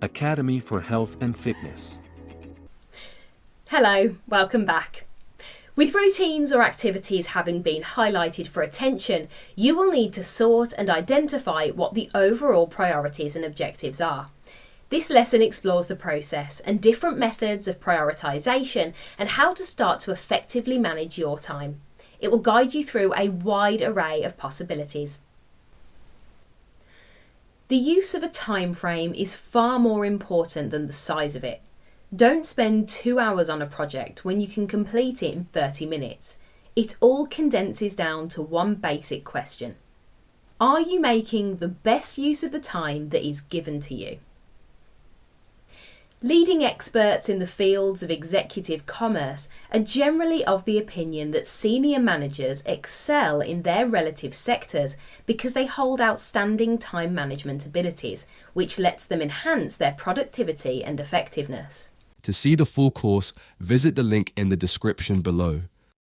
Academy for Health and Fitness. Hello, welcome back. With routines or activities having been highlighted for attention, you will need to sort and identify what the overall priorities and objectives are. This lesson explores the process and different methods of prioritisation and how to start to effectively manage your time. It will guide you through a wide array of possibilities. The use of a time frame is far more important than the size of it. Don't spend 2 hours on a project when you can complete it in 30 minutes. It all condenses down to one basic question. Are you making the best use of the time that is given to you? Leading experts in the fields of executive commerce are generally of the opinion that senior managers excel in their relative sectors because they hold outstanding time management abilities, which lets them enhance their productivity and effectiveness. To see the full course, visit the link in the description below.